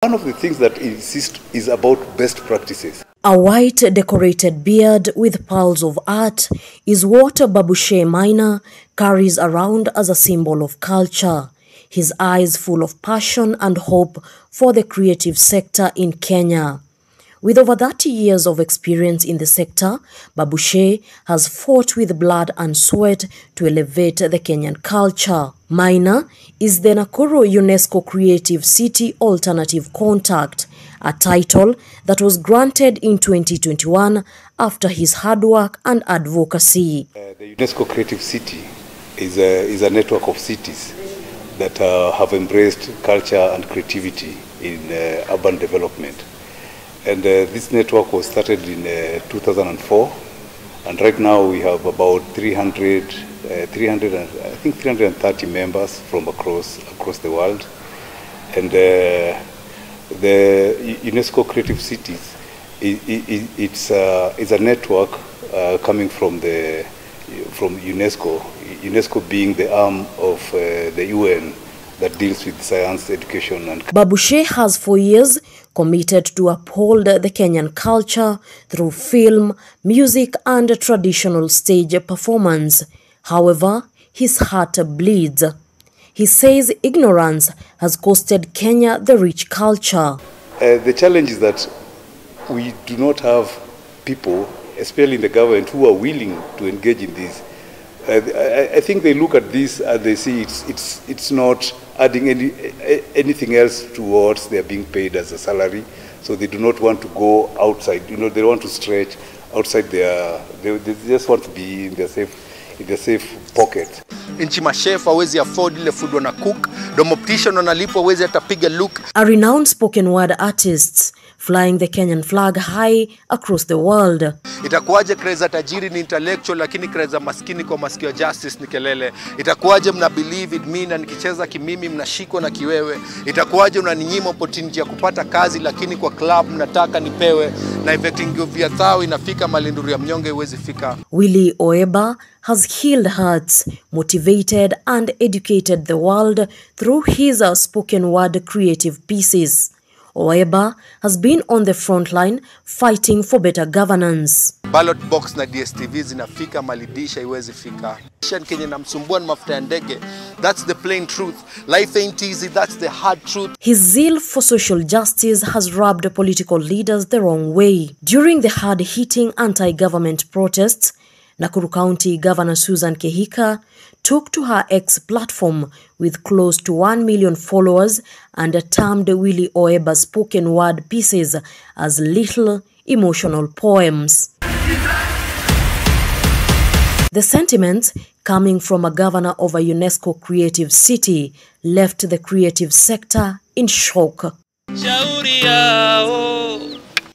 One of the things that insist is about best practices. A white decorated beard with pearls of art is what Babushe Maina carries around as a symbol of culture. His eyes full of passion and hope for the creative sector in Kenya. With over 30 years of experience in the sector, Babushe has fought with blood and sweat to elevate the Kenyan culture. Maina is the Nakuru UNESCO Creative City Alternative Contact, a title that was granted in 2021 after his hard work and advocacy. The UNESCO Creative City is a network of cities that have embraced culture and creativity in urban development. And this network was started in 2004, and right now we have about 330 members from across the world. And the UNESCO Creative Cities it's a network coming from UNESCO. UNESCO being the arm of the UN that deals with science, education and... Babushe has for years committed to uphold the Kenyan culture through film, music and traditional stage performance. However, his heart bleeds. He says ignorance has costed Kenya the rich culture. The challenge is that we do not have people, especially in the government, who are willing to engage in this. I think they look at this and they see it's not adding anything else towards their being paid as a salary, so they do not want to go outside. You know, they want to stretch outside their. They just want to be in their safe pocket. Inchi machef hawezi afford ile food wana cook, domoptician wanalipwa hawezi hata piga look. A renowned spoken word artists flying the Kenyan flag high across the world. Itakuwaje kreza tajiri ni intellectual lakini kreza maskini kwa masikio justice ni kelele. Itakuwaje mna believe it me na nikicheza kimimi mnashikwa na kiwewe. Itakuwaje unaninyima opportunity ya kupata kazi lakini kwa club mnataka nipewe na effecting vya thao inafika malinduri ya mnyonge huwezi fika. Willie Oeba has healed hearts, motivated and educated the world through his spoken word creative pieces. Oeba has been on the front line fighting for better governance. Ballot box na DSTV zinafika malidisha iwezi fika. Kenya namsumbua mafuta ya ndege. That's the plain truth. Life ain't easy, that's the hard truth. His zeal for social justice has rubbed political leaders the wrong way. During the hard-hitting anti-government protests, Nakuru County Governor Susan Kehika took to her X platform with close to 1 million followers and termed Willie Oeba's spoken word pieces as little emotional poems. The sentiments coming from a governor of a UNESCO creative city left the creative sector in shock.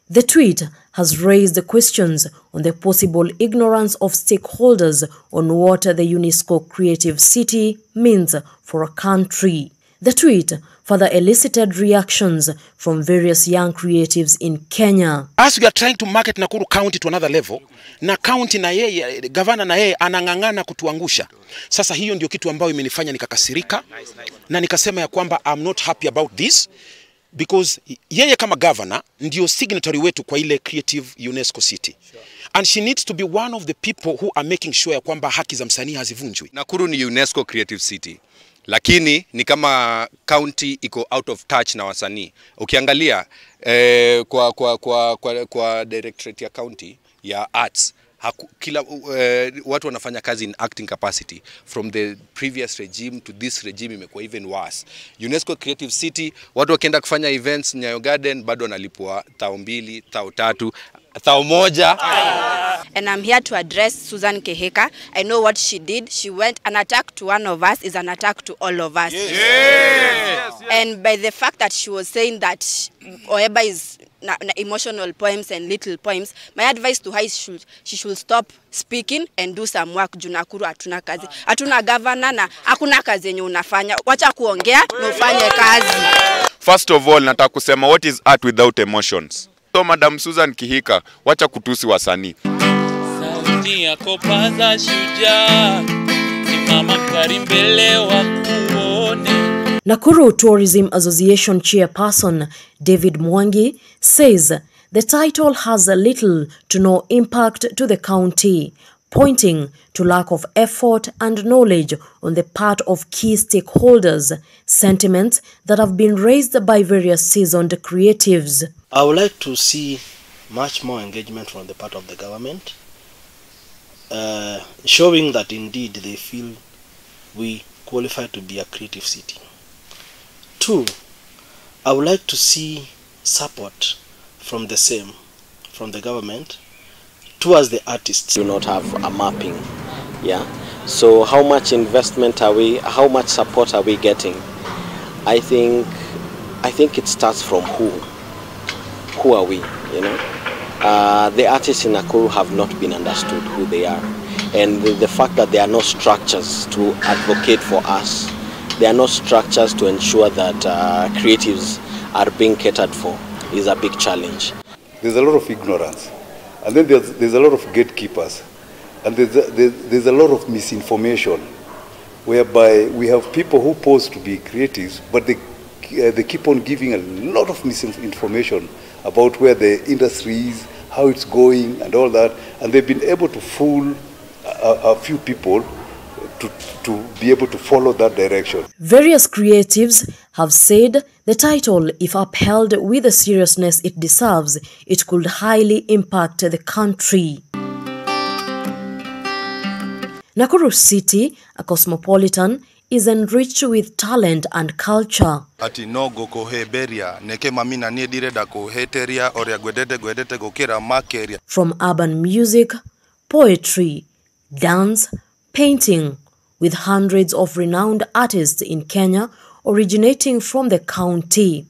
The tweet has raised questions on the possible ignorance of stakeholders on what the UNESCO Creative City means for a country. The tweet further elicited reactions from various young creatives in Kenya. As we are trying to market Nakuru County to another level, na county na yeye, governor na yeye anangangana kutuangusha. Sasa hiyo ndio kitu ambayo imenifanya nikakasirika na nikasema ya kwamba I'm not happy about this. Because yeye kama governor ndio signatory wetu kwa ile creative UNESCO city. And she needs to be one of the people who are making sure ya kwamba haki za msanii hazivunjwi. Nakuru ni UNESCO creative city. Lakini ni kama county iko out of touch na wasanii. Ukiangalia kwa directorate ya county ya arts, kila watu wanafanya kazi in acting capacity. From the previous regime to this regime imekuwa even worse. UNESCO Creative City, watu wakienda kufanya events Nyayo Garden bado wanalipwa 2,000, 3,000, 1,000. And I'm here to address Susan Kehika. I know what she did. She went, an attack to one of us is an attack to all of us. Yes. Yes. And by the fact that she was saying that Oeba is emotional poems and little poems, my advice to her is she should stop speaking and do some work. Nakuru hatuna kazi. Hatuna governor na hakuna kazi yenye unafanya. Wacha kuongea na ufanye kazi. First of all, nataka kusema what is art without emotions? So Madam Susan Kehika, wacha kutusi wasanii. Sauti yako paza shujaa, simama mstari mbele wa kuone. Nakuru Tourism Association chairperson David Mwangi says the title has little to no impact to the county, pointing to lack of effort and knowledge on the part of key stakeholders, sentiments that have been raised by various seasoned creatives. I would like to see much more engagement from the part of the government, showing that indeed they feel we qualify to be a creative city. 2, I would like to see support from the government towards the artists. Do not have a mapping, yeah. So how much investment are we? How much support are we getting? I think it starts from who. Who are we? You know, the artists in Nakuru have not been understood who they are, and the fact that there are no structures to advocate for us, there are no structures to ensure that creatives are being catered for, is a big challenge. There's a lot of ignorance, and then there's a lot of gatekeepers, and there's a lot of misinformation, whereby we have people who pose to be creatives, but they keep on giving a lot of misinformation about where the industry is, how it's going, and all that, and they've been able to fool a few people to be able to follow that direction. Various creatives have said the title, if upheld with the seriousness it deserves, it could highly impact the country. Nakuru City, a cosmopolitan, is enriched with talent and culture. Ati no gokohe beria neke mamina nie direda ko heteria oria gwedete gokera makeria. From urban music, poetry, dance, painting, with hundreds of renowned artists in Kenya originating from the county.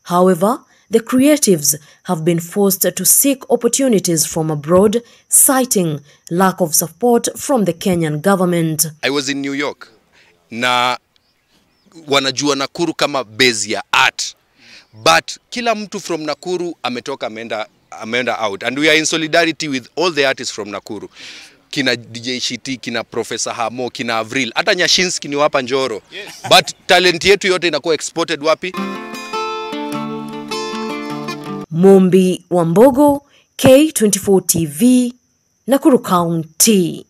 However, the creatives have been forced to seek opportunities from abroad, citing lack of support from the Kenyan government. I was in New York, na wanajua Nakuru kama base ya art, but kila mtu from Nakuru ametoka ameenda out, and we are in solidarity with all the artists from Nakuru. Kina DJ Shiti, kina Professor Hamo, kina Avril, hata Nyashinski ni wapa Njoro. Yes. But talent yetu yote inakuwa exported wapi? Mombi Wambogo, K24 TV, Nakuru County.